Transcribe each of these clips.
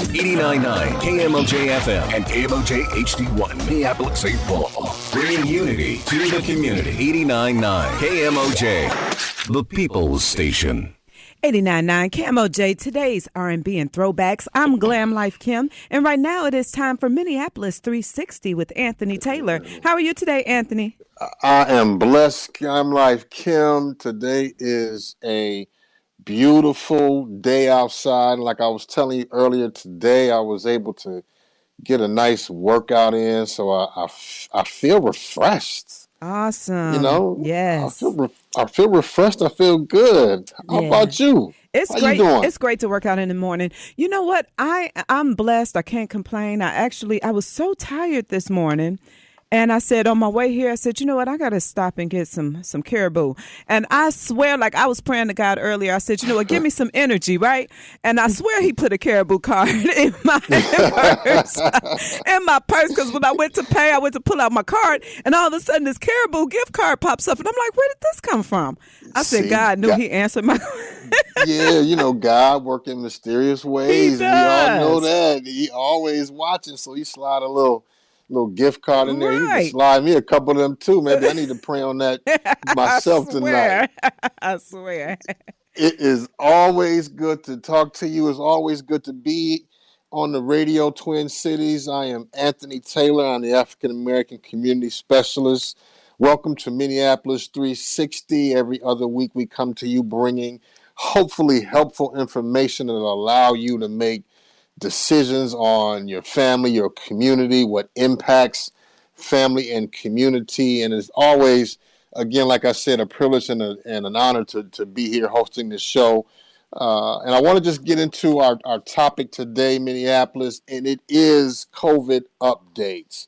89.9 KMOJ FM and KMOJ HD1 Minneapolis, St. Paul. Bringing unity to the community. 89.9 KMOJ, the People's Station. 89.9 KMOJ, today's R&B and throwbacks. I'm Glam Life Kim, and right now it is time for Minneapolis 360 with Anthony Taylor. How are you today, Anthony? I am blessed, Glam Life Kim. Today is a beautiful day outside. Like I was telling you earlier today, I was able to get a nice workout in, so I feel refreshed. Awesome. You know, yes. I feel refreshed. I feel good. How about you? It's How great. You doing? It's great to work out in the morning. You know what? I'm blessed. I can't complain. I was so tired this morning. And I said on my way here, I said, you know what? I got to stop and get some caribou. And I swear, like I was praying to God earlier, I said, you know what? Give me some energy, right? And I swear he put a caribou card in my purse. Because when I went to pay, I went to pull out my card. And all of a sudden, this caribou gift card pops up. And I'm like, where did this come from? I said, God knew he answered my Yeah, you know, God work in mysterious ways. He We all does. know that. He always watching, so he slide a little gift card in there. He can Right. slide me a couple of them too. Maybe I need to pray on that myself tonight. I swear. It is always good to talk to you. It's always good to be on the radio, Twin Cities. I am Anthony Taylor. I'm the African American Community Specialist. Welcome to Minneapolis 360. Every other week we come to you bringing hopefully helpful information that will allow you to make decisions on your family, your community, what impacts family and community. And it's always, again, like I said, a privilege and an honor to be here hosting this show. And I want to just get into our topic today, Minneapolis, and it is COVID updates.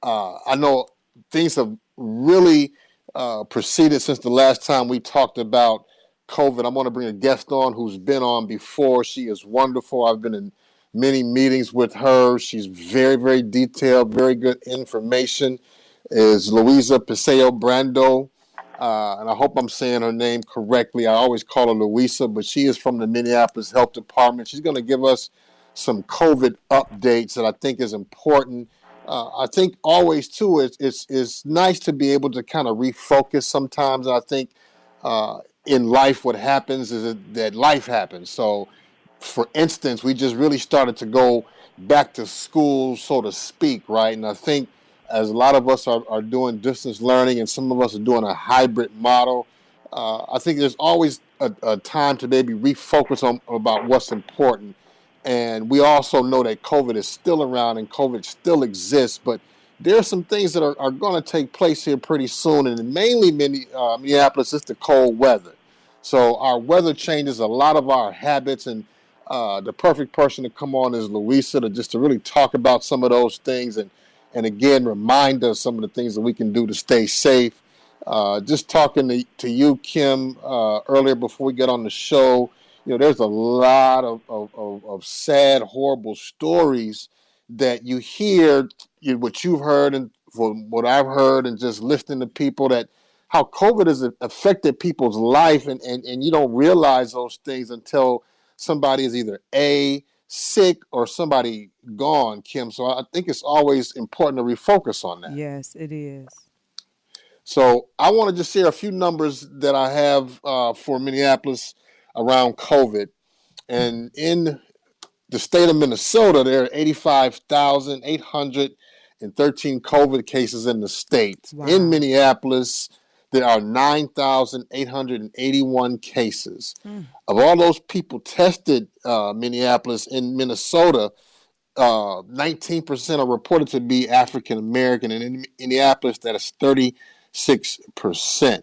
I know things have really proceeded since the last time we talked about COVID. I'm going to bring a guest on who's been on before. She is wonderful. I've been in many meetings with her. She's very, very detailed, very good information. Is Luisa Pessoa-Brandao. And I hope I'm saying her name correctly. I always call her Luisa, but she is from the Minneapolis Health Department. She's going to give us some COVID updates that I think is important. I think always, too, it's nice to be able to kind of refocus sometimes. I think in life what happens is that life happens. So, for instance, we just really started to go back to school, so to speak, right? And I think as a lot of us are doing distance learning and some of us are doing a hybrid model, I think there's always a time to maybe refocus on about what's important. And we also know that COVID is still around and COVID still exists, but there are some things that are going to take place here pretty soon. And mainly Minneapolis is the cold weather. So our weather changes a lot of our habits, and the perfect person to come on is Luisa to really talk about some of those things and again remind us some of the things that we can do to stay safe. Just talking to you, Kim, earlier before we get on the show, you know, there's a lot of sad, horrible stories that you hear, what you've heard and from what I've heard, and just listening to people that how COVID has affected people's life, and you don't realize those things until somebody is either sick or somebody gone, Kim. So I think it's always important to refocus on that. Yes, it is. So I want to just share a few numbers that I have for Minneapolis around COVID. And in the state of Minnesota, there are 85,813 COVID cases in the state. Wow. In Minneapolis, there are 9,881 cases. Of all those people tested Minneapolis in Minnesota, 19% are reported to be African American, and in Minneapolis, that is 36%.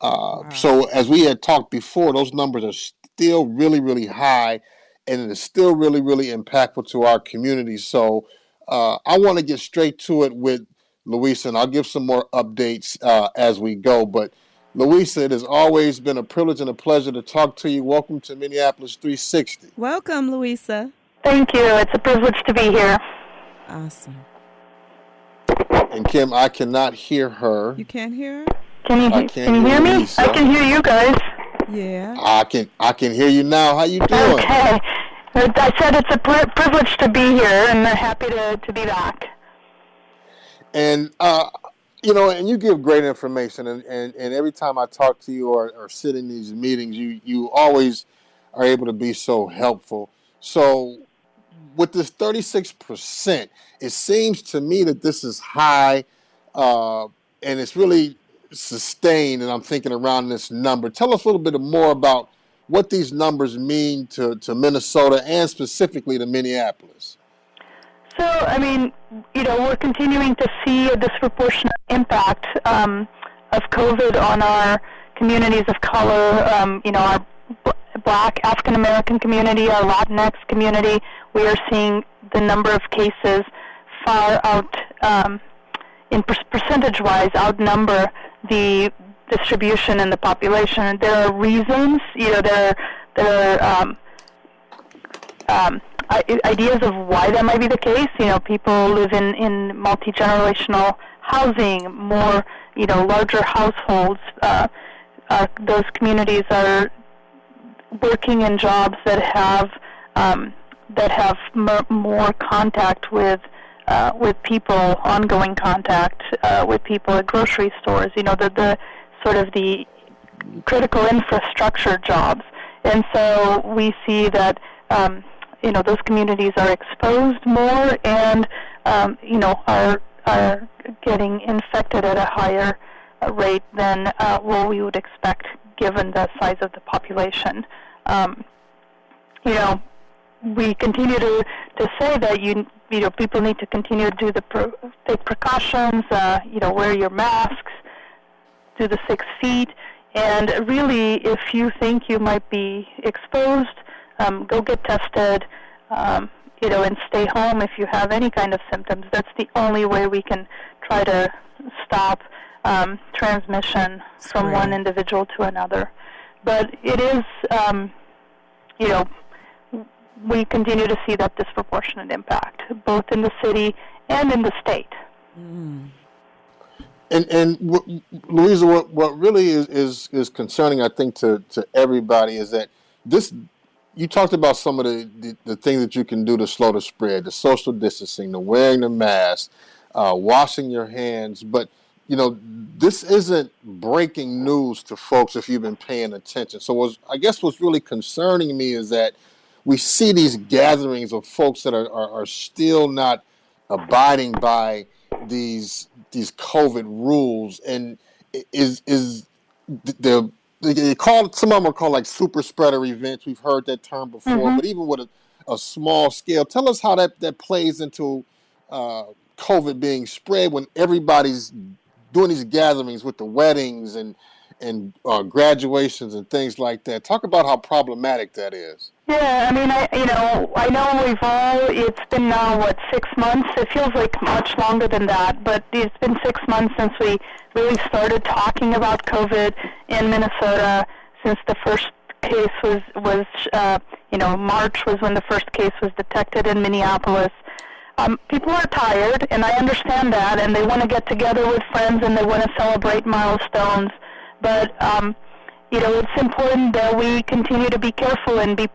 Wow. So as we had talked before, those numbers are still really, really high, and it is still really, really impactful to our community. So I want to get straight to it with Luisa, and I'll give some more updates as we go. But Luisa, it has always been a privilege and a pleasure to talk to you. Welcome to Minneapolis 360. Welcome, Luisa. Thank you. It's a privilege to be here. Awesome. And Kim, I cannot hear her. You can't hear her? Can you hear me? Luisa. I can hear you guys. Yeah. I can hear you now. How you doing? Okay. I said it's a privilege to be here, and happy to be back. And, and you give great information, and every time I talk to you or sit in these meetings, you always are able to be so helpful. So with this 36%, it seems to me that this is high, and it's really sustained, and I'm thinking around this number. Tell us a little bit more about what these numbers mean to Minnesota and specifically to Minneapolis. So, I mean, we're continuing to see a disproportionate impact of COVID on our communities of color, our Black, African-American community, our Latinx community. We are seeing the number of cases far out, in percentage-wise, outnumber the distribution in the population. There are reasons, there are ideas of why that might be the case. People live in multi-generational housing, more, larger households. Those communities are working in jobs that have more contact with people, ongoing contact with people at grocery stores. The sort of the critical infrastructure jobs, and so we see that those communities are exposed more and are getting infected at a higher rate than what we would expect given the size of the population. We continue to say that people need to continue to do take precautions. Wear your masks, do the 6 feet, and really, if you think you might be exposed, go get tested. And stay home if you have any kind of symptoms. That's the only way we can try to stop transmission from one individual to another. But it is, we continue to see that disproportionate impact, both in the city and in the state. Mm. And Luisa, what really is concerning, I think, to everybody is that this. You talked about some of the things that you can do to slow the spread, the social distancing, the wearing the mask, washing your hands. But, this isn't breaking news to folks if you've been paying attention. So what's really concerning me is that we see these gatherings of folks that are still not abiding by these COVID rules. And some of them are called like super spreader events. We've heard that term before, mm-hmm. But even with a small scale, tell us how that plays into COVID being spread when everybody's doing these gatherings with the weddings and graduations and things like that. Talk about how problematic that is. Yeah, I mean, I know it's been now, 6 months? It feels like much longer than that, but it's been 6 months since we really started talking about COVID in Minnesota, since the first case was March was when the first case was detected in Minneapolis. People are tired, and I understand that, and they want to get together with friends, and they want to celebrate milestones, but it's important that we continue to be careful and be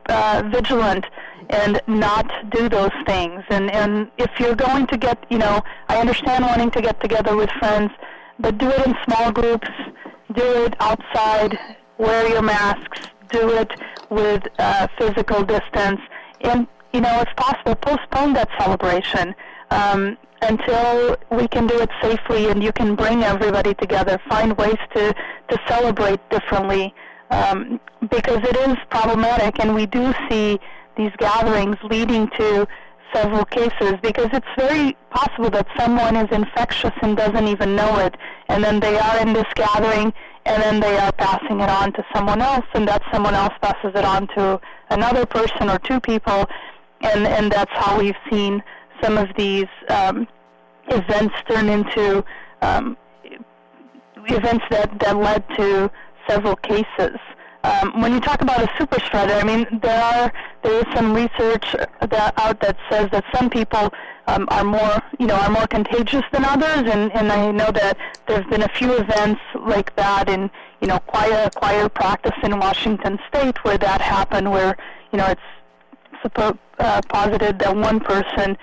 vigilant and not do those things. And if you're going to get, I understand wanting to get together with friends, but do it in small groups, do it outside, wear your masks, do it with physical distance, and, if possible, postpone that celebration until we can do it safely and you can bring everybody together, find ways to celebrate differently, because it is problematic, and we do see these gatherings leading to several cases, because it's very possible that someone is infectious and doesn't even know it, and then they are in this gathering, and then they are passing it on to someone else, and that someone else passes it on to another person or two people, and that's how we've seen some of these events turn into events that led to several cases. When you talk about a super spreader, I mean, there is some research that says that some people are more contagious than others, and I know that there's been a few events like that in choir practice in Washington State where that happened, where it's posited that one person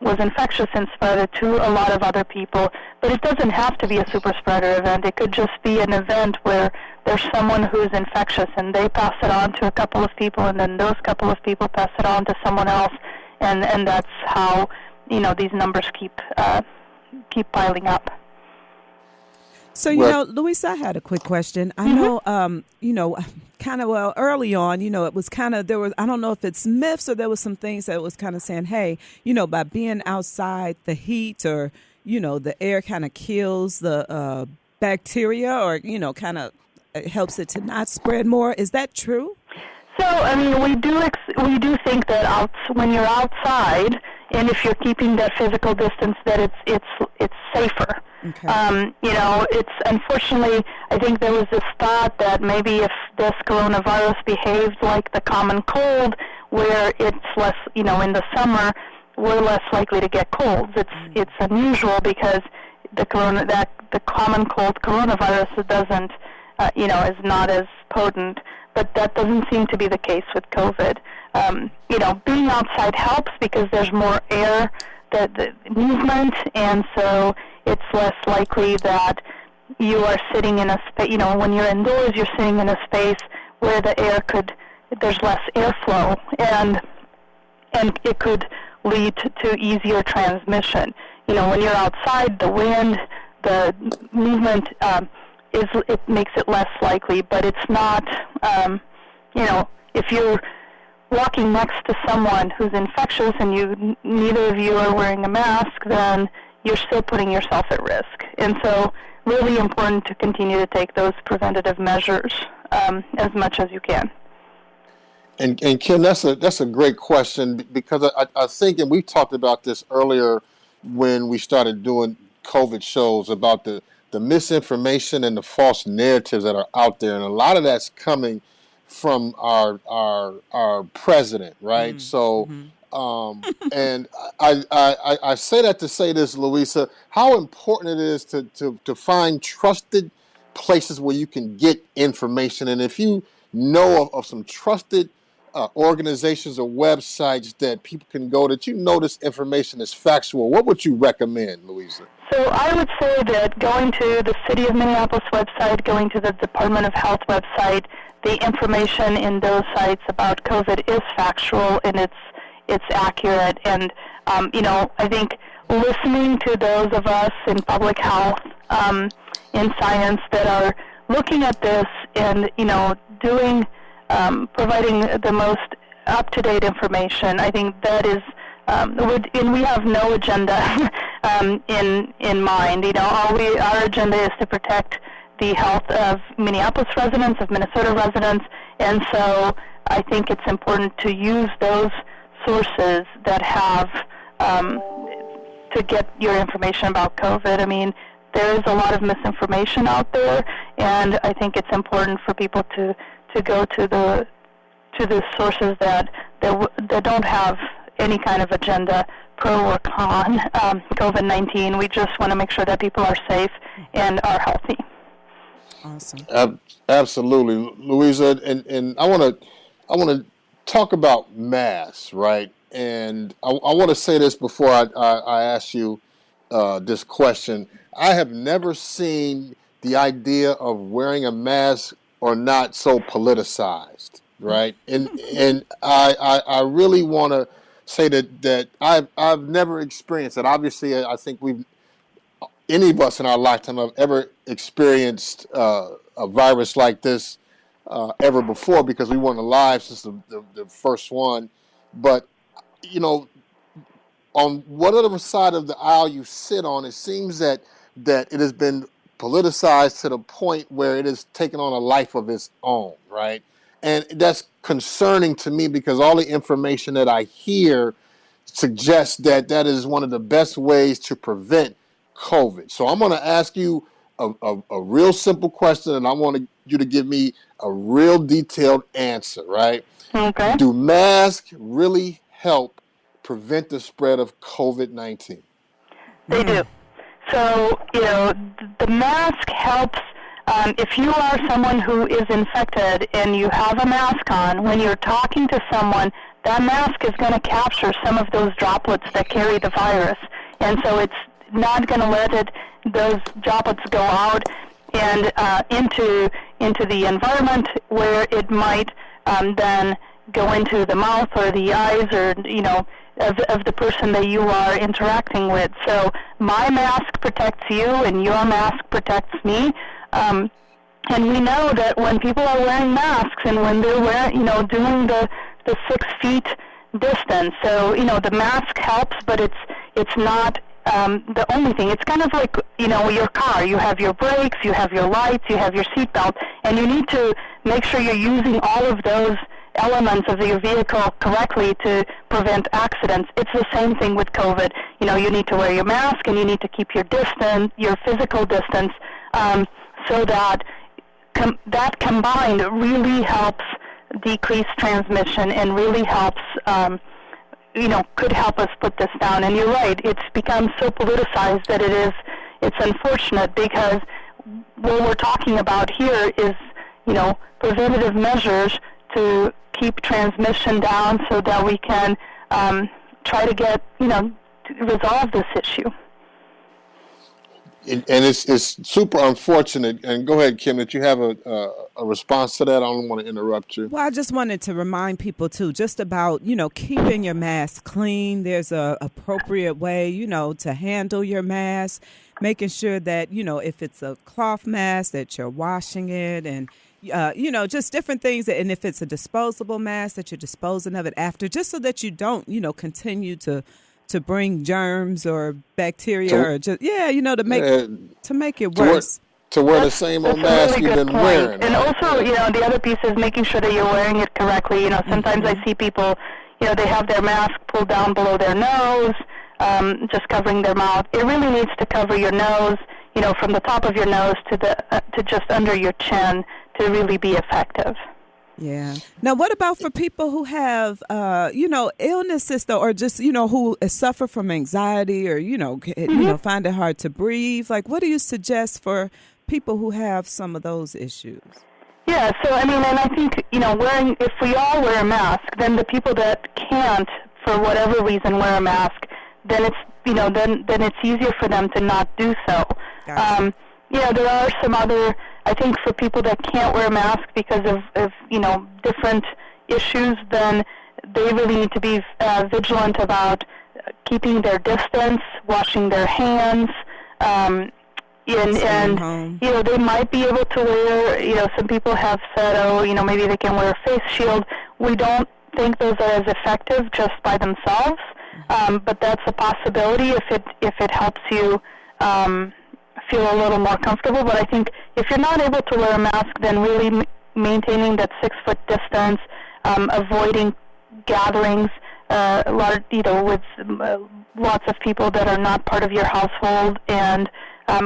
was infectious and spread it to a lot of other people. But it doesn't have to be a super spreader event. It could just be an event where there's someone who's infectious and they pass it on to a couple of people, and then those couple of people pass it on to someone else, and that's how these numbers keep piling up. So, Luisa, I had a quick question. I know, kind of early on, it was kind of, I don't know if it's myths or there was some things that was kind of saying, hey, by being outside, the heat or, the air kind of kills the bacteria or, kind of helps it to not spread more. Is that true? So, I mean, we do think that when you're outside, and if you're keeping that physical distance, that it's safer. Okay. It's unfortunately, I think there was this thought that maybe if this coronavirus behaved like the common cold, where it's less, in the summer, we're less likely to get colds. It's unusual because the common cold coronavirus doesn't, is not as potent. But that doesn't seem to be the case with COVID. Being outside helps because there's more air, the movement, and so it's less likely that you are sitting in a space. When you're indoors, you're sitting in a space where there's less airflow, and it could lead to easier transmission. When you're outside, the wind, the movement. It makes it less likely, but it's not, if you're walking next to someone who's infectious and neither of you are wearing a mask, then you're still putting yourself at risk. And so really important to continue to take those preventative measures as much as you can. And Kim, that's a great question, because I think, and we talked about this earlier when we started doing COVID shows, about the misinformation and the false narratives that are out there, and a lot of that's coming from our president, right? So, and I say that to say this, Luisa, how important it is to find trusted places where you can get information, and if you know of some trusted organizations or websites that people can go that this information is factual, what would you recommend, Luisa? So I would say that going to the City of Minneapolis website, going to the Department of Health website, the information in those sites about COVID is factual and it's accurate. And I think listening to those of us in public health, in science, that are looking at this and providing the most up-to-date information, I think that is. And we have no agenda in mind. Our agenda is to protect the health of Minneapolis residents, of Minnesota residents, and so I think it's important to use those sources that have to get your information about COVID. I mean, there is a lot of misinformation out there, and I think it's important for people to go to the sources that don't have any kind of agenda, pro or con COVID-19. We just want to make sure that people are safe and are healthy. Awesome. Absolutely, Luisa. And I want to talk about masks, right? And I want to say this before I ask you this question. I have never seen the idea of wearing a mask or not so politicized, right? And I really want to say that I've never experienced it. Obviously, I think any of us in our lifetime have ever experienced a virus like this ever before, because we weren't alive since the first one. But on whatever side of the aisle you sit on, it seems that it has been politicized to the point where it has taken on a life of its own, right? And that's concerning to me, because all the information that I hear suggests that is one of the best ways to prevent COVID. So I'm going to ask you a real simple question, and I want you to give me a real detailed answer, right? Okay. Do masks really help prevent the spread of COVID-19? They do. So, the mask helps. If you are someone who is infected and you have a mask on, when you're talking to someone, that mask is going to capture some of those droplets that carry the virus. And so it's not going to let those droplets go out and into the environment where it might then go into the mouth or the eyes or, of the person that you are interacting with. So my mask protects you and your mask protects me. And we know that when people are wearing masks and when they're doing the 6 feet distance, so, the mask helps, but it's not the only thing. It's kind of like, your car. You have your brakes, you have your lights, you have your seatbelt, and you need to make sure you're using all of those elements of your vehicle correctly to prevent accidents. It's the same thing with COVID. You need to wear your mask and you need to keep your distance, your physical distance, so that that combined really helps decrease transmission and really helps, could help us put this down. And you're right, it's become so politicized that it's unfortunate, because what we're talking about here is, preventative measures to keep transmission down so that we can try to get, to resolve this issue. And it's super unfortunate. And go ahead, Kim, that you have a response to that. I don't want to interrupt you. Well, I just wanted to remind people, too, just about, keeping your mask clean. There's a appropriate way, to handle your mask, making sure that, if it's a cloth mask, that you're washing it and, just different things. And if it's a disposable mask, that you're disposing of it after, just so that you don't, continue to bring germs or bacteria or just to make it worse. To wear the same old mask you've been wearing. And also, the other piece is making sure that you're wearing it correctly. Sometimes I see people, they have their mask pulled down below their nose, just covering their mouth. It really needs to cover your nose, from the top of your nose to just under your chin to really be effective. Yeah. Now, what about for people who have, illnesses, though, or just, who suffer from anxiety or, find it hard to breathe? Like, what do you suggest for people who have some of those issues? Yeah. So, and I think, if we all wear a mask, then the people that can't, for whatever reason, wear a mask, then it's, then it's easier for them to not do so. Gotcha. There are some other, I think, for people that can't wear a mask because of different issues, then they really need to be vigilant about keeping their distance, washing their hands, and they might be able to wear, some people have said, maybe they can wear a face shield. We don't think those are as effective just by themselves, but that's a possibility if it helps you feel a little more comfortable. But I think if you're not able to wear a mask, then really maintaining that 6-foot distance, avoiding gatherings, with lots of people that are not part of your household, and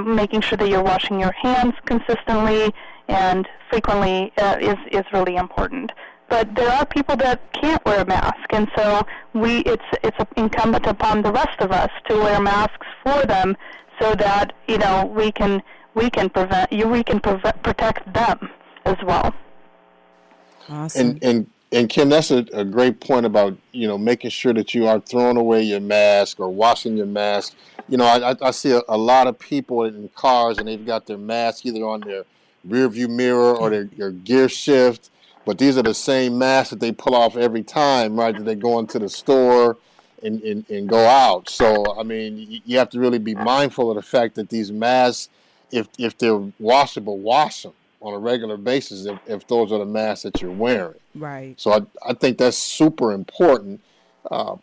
making sure that you're washing your hands consistently and frequently is really important. But there are people that can't wear a mask, and so it's incumbent upon the rest of us to wear masks for them, so that we can protect them as well. Awesome. And Kim, that's a great point about making sure that you are throwing away your mask or washing your mask. I see a lot of people in cars and they've got their mask either on their rear view mirror or their gear shift, but these are the same masks that they pull off every time, right? That they go into the store and go out. So, you have to really be mindful of the fact that these masks, if they're washable, wash them on a regular basis if those are the masks that you're wearing. Right. So I think that's super important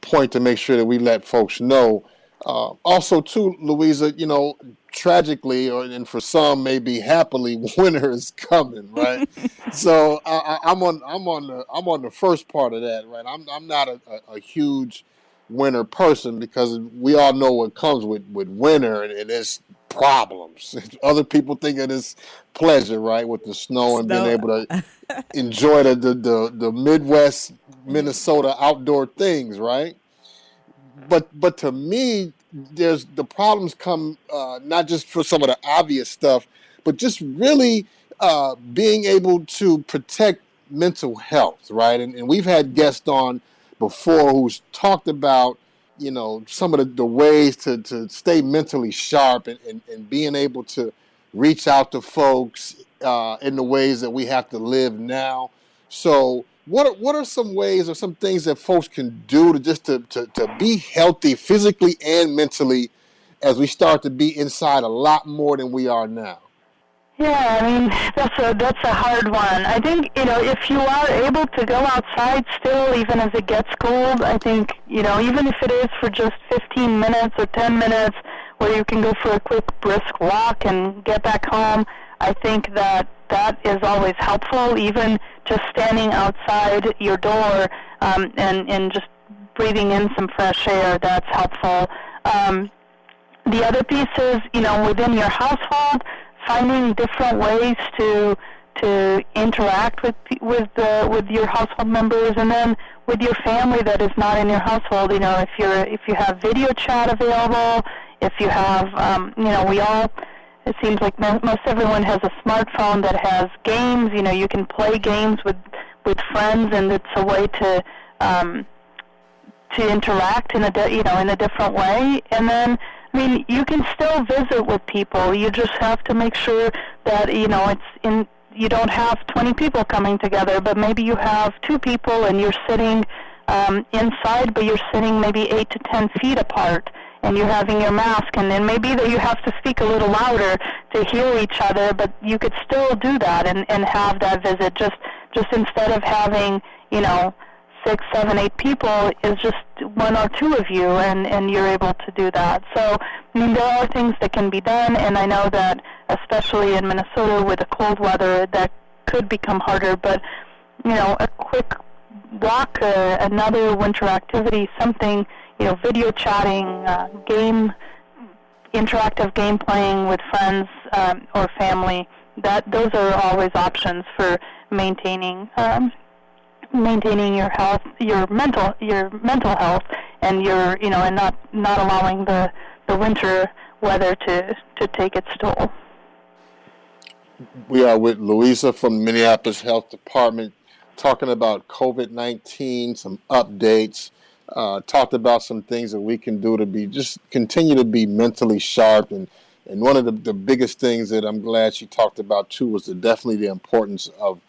point to make sure that we let folks know. Also, too, Luisa, tragically, and for some maybe happily, winter is coming, right? So I'm on the first part of that, right? I'm not a huge winter person because we all know what comes with winter and it's problems. Other people think it is pleasure, right, with the snow and being able to enjoy the Midwest Minnesota outdoor things, right? But to me, there's the problems come not just for some of the obvious stuff, but just really being able to protect mental health, right? And we've had guests on before who's talked about, some of the ways to stay mentally sharp and being able to reach out to folks in the ways that we have to live now. So what are some ways or some things that folks can do to be healthy physically and mentally as we start to be inside a lot more than we are now? Yeah, I mean, that's a hard one. I think, if you are able to go outside still, even as it gets cold, I think, even if it is for just 15 minutes or 10 minutes, where you can go for a quick brisk walk and get back home, I think that is always helpful, even just standing outside your door and just breathing in some fresh air, that's helpful. The other piece is, within your household, finding different ways to interact with your household members, and then with your family that is not in your household. If you have video chat available, if you have, it seems like most everyone has a smartphone that has games. You can play games with friends, and it's a way to interact in a different way. And then, you can still visit with people. You just have to make sure that, you don't have 20 people coming together, but maybe you have 2 people and you're sitting inside, but you're sitting maybe 8 to 10 feet apart, and you're having your mask, and then maybe that you have to speak a little louder to hear each other, but you could still do that and have that visit, just instead of having, 6, 7, 8 people, is just 1 or 2 of you, and you're able to do that. So, there are things that can be done, and I know that, especially in Minnesota with the cold weather, that could become harder, but, a quick walk, another winter activity, something, video chatting, interactive game playing with friends or family, those are always options for maintaining your health, your mental health, and and not allowing the winter weather to take its toll. We are with Luisa from the Minneapolis Health Department, talking about COVID-19, some updates, talked about some things that we can do to continue to be mentally sharp. And one of the biggest things that I'm glad she talked about too was definitely the importance of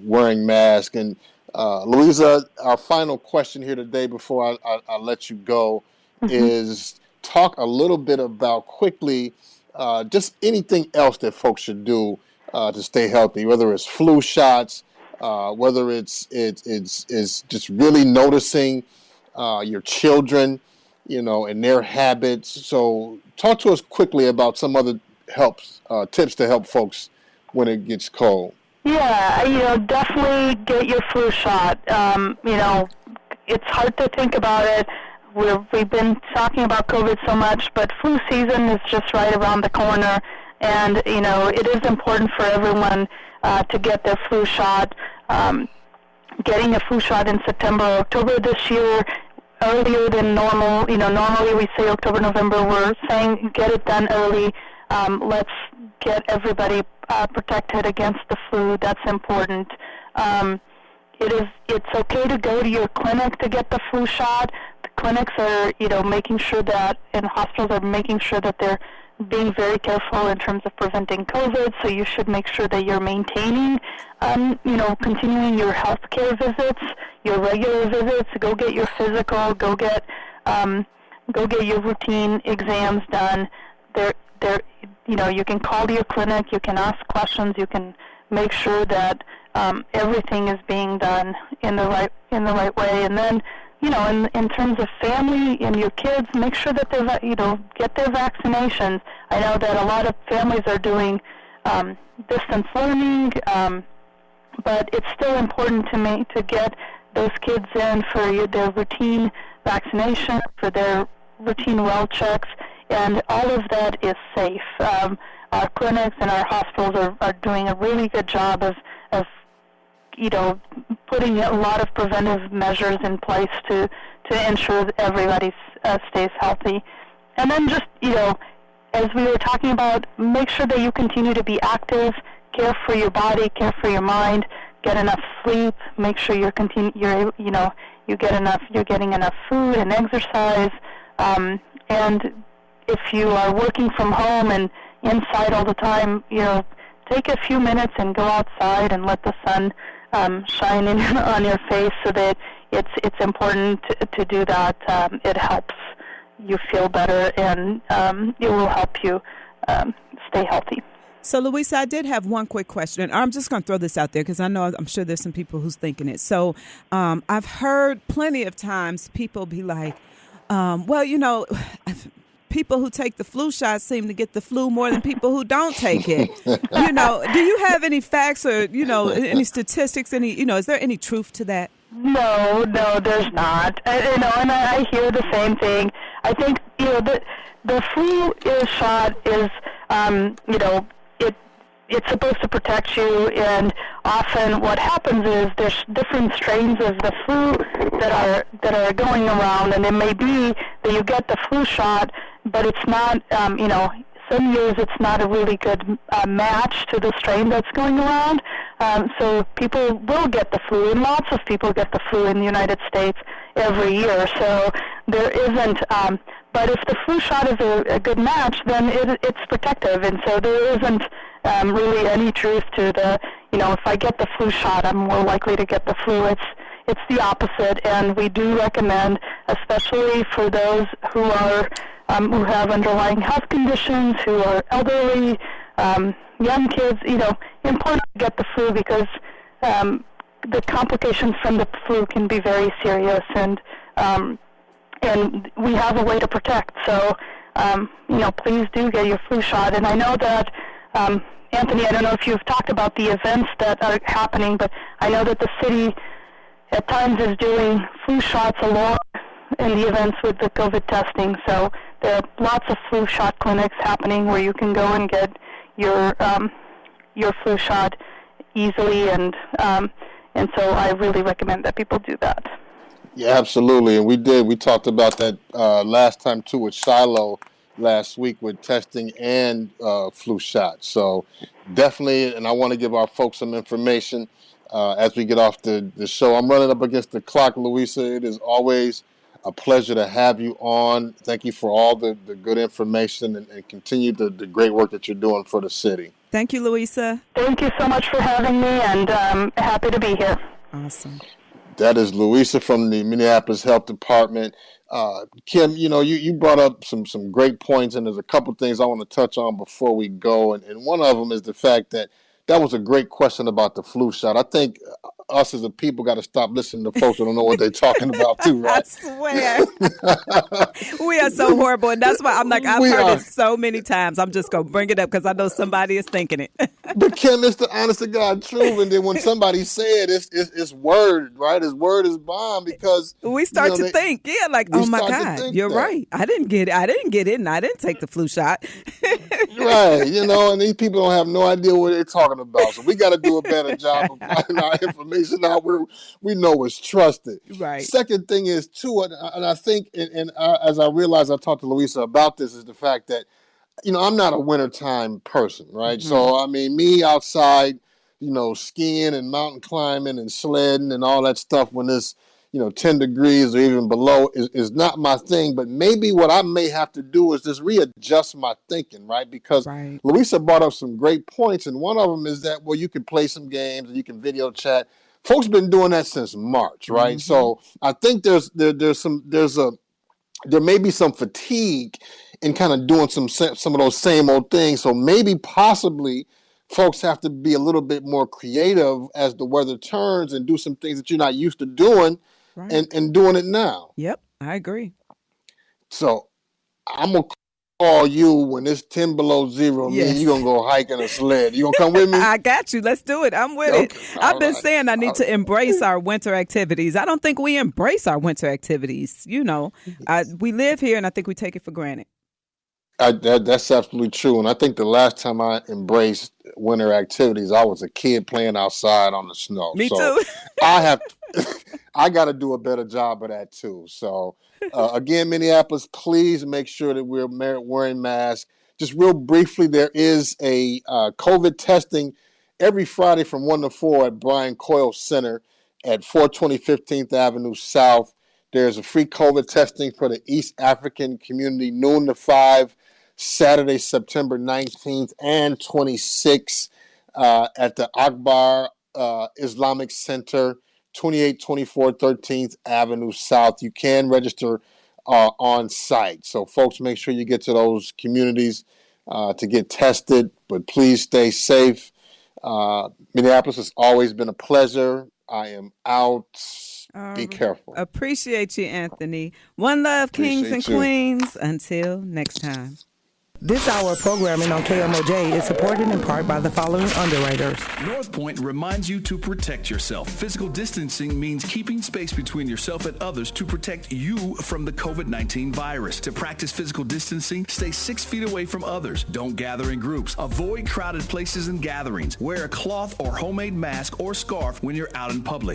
wearing masks. And Luisa, our final question here today before I let you go is talk a little bit about quickly just anything else that folks should do to stay healthy, whether it's flu shots, whether it's just really noticing your children, and their habits. So talk to us quickly about some other tips to help folks when it gets cold. Yeah, definitely get your flu shot. It's hard to think about it. We've been talking about COVID so much, but flu season is just right around the corner, and it is important for everyone to get their flu shot. Getting a flu shot in September or October this year, earlier than normal. Normally we say October, November. We're saying get it done early. Let's get everybody protected against the flu. That's important. It's okay to go to your clinic to get the flu shot. The clinics are, making sure that, and hospitals are making sure that they're being very careful in terms of preventing COVID. So you should make sure that you're maintaining, continuing your healthcare visits, your regular visits. Go get your physical. Go get your routine exams done. You can call your clinic, you can ask questions, you can make sure that everything is being done in the right way. And then, in terms of family and your kids, make sure that get their vaccinations. I know that a lot of families are doing distance learning, but it's still important to get those kids in for their routine vaccination, for their routine well checks. And all of that is safe. Our clinics and our hospitals are doing a really good job of putting a lot of preventive measures in place to ensure that everybody stays healthy. And then just, as we were talking about, make sure that you continue to be active, care for your body, care for your mind, get enough sleep, make sure you're you're getting enough food and exercise, and if you are working from home and inside all the time, take a few minutes and go outside and let the sun shine in on your face, so that it's important to do that. It helps you feel better, and it will help you stay healthy. So, Luisa, I did have one quick question. I'm just going to throw this out there because I'm sure there's some people who's thinking it. So I've heard plenty of times people be like, people who take the flu shot seem to get the flu more than people who don't take it. Do you have any facts or, any statistics, is there any truth to that? No, there's not. And I hear the same thing. I think, the flu shot is, it's supposed to protect you, and often what happens is there's different strains of the flu that are going around, and it may be that you get the flu shot, but it's not, some years it's not a really good match to the strain that's going around. So people will get the flu, and lots of people get the flu in the United States every year. So there isn't, but if the flu shot is a good match, then it's protective, and so there isn't really any truth to the, if I get the flu shot, I'm more likely to get the flu. It's the opposite, and we do recommend, especially for those who are who have underlying health conditions, who are elderly, young kids, important to get the flu because the complications from the flu can be very serious, and we have a way to protect. So, please do get your flu shot. And I know that, Anthony, I don't know if you've talked about the events that are happening, but I know that the city at times is doing flu shots along in the events with the COVID testing. So there are lots of flu shot clinics happening where you can go and get your flu shot easily, and so I really recommend that people do that. Yeah, absolutely. And we talked about that last time too with Shiloh last week with testing and flu shots. So definitely, and I want to give our folks some information as we get off the show. I'm running up against the clock, Luisa. It is always a pleasure to have you on. Thank you for all the good information and continue the great work that you're doing for the city. Thank you, Luisa. Thank you so much for having me, and happy to be here. Awesome. That is Luisa from the Minneapolis Health Department. Kim, you brought up some great points, and there's a couple things I want to touch on before we go. And one of them is the fact that was a great question about the flu shot. I think us as a people got to stop listening to folks who don't know what they're talking about too, right? I swear. We are so horrible. And that's why I'm like, I've heard it so many times. I'm just going to bring it up because I know somebody is thinking it. But Kim, it's the honest to God truth. And then when somebody said it's word, right? His word is bond, because we start to think, oh my God, you're right. I didn't get it, and I didn't take the flu shot. Right. And these people don't have no idea what they're talking about. So we got to do a better job of finding our information out where we know it's trusted. Right. Second thing is too, and I think, as I realized, I talked to Luisa about this, is the fact that I'm not a wintertime person, right? Mm-hmm. So I mean, me outside, skiing and mountain climbing and sledding and all that stuff when it's 10 degrees or even below is not my thing. But maybe what I may have to do is just readjust my thinking, right? Because right. Luisa brought up some great points, and one of them is that, well, you can play some games and you can video chat. Folks been doing that since March, right? Mm-hmm. So I think there may be some fatigue in kind of doing some of those same old things. So maybe possibly folks have to be a little bit more creative as the weather turns and do some things that you're not used to doing. Right. And doing it now. Yep, I agree. So I'm going to call you when it's 10 below zero. Yes. Me and you're going to go hiking a sled. You going to come with me? I got you. Let's do it. I'm with it. I've been saying I need to embrace our winter activities. I don't think we embrace our winter activities. We live here, and I think we take it for granted. That's absolutely true. And I think the last time I embraced winter activities, I was a kid playing outside on the snow. Me too. I got to do a better job of that too. So again, Minneapolis, please make sure that we're wearing masks. Just real briefly, there is a COVID testing every Friday from 1 to 4 at Brian Coyle Center. at 420 15th Avenue South. There's a free COVID testing for the East African community, noon to 5, Saturday, September 19th and 26th at the Akbar Islamic Center, 2824 13th Avenue South. You can register on site. So, folks, make sure you get to those communities to get tested, but please stay safe. Minneapolis has always been a pleasure. I am out. Be careful. Appreciate you, Anthony. One love, kings and queens. Until next time. This hour of programming on KMOJ is supported in part by the following underwriters. North Point reminds you to protect yourself. Physical distancing means keeping space between yourself and others to protect you from the COVID-19 virus. To practice physical distancing, stay 6 feet away from others. Don't gather in groups. Avoid crowded places and gatherings. Wear a cloth or homemade mask or scarf when you're out in public.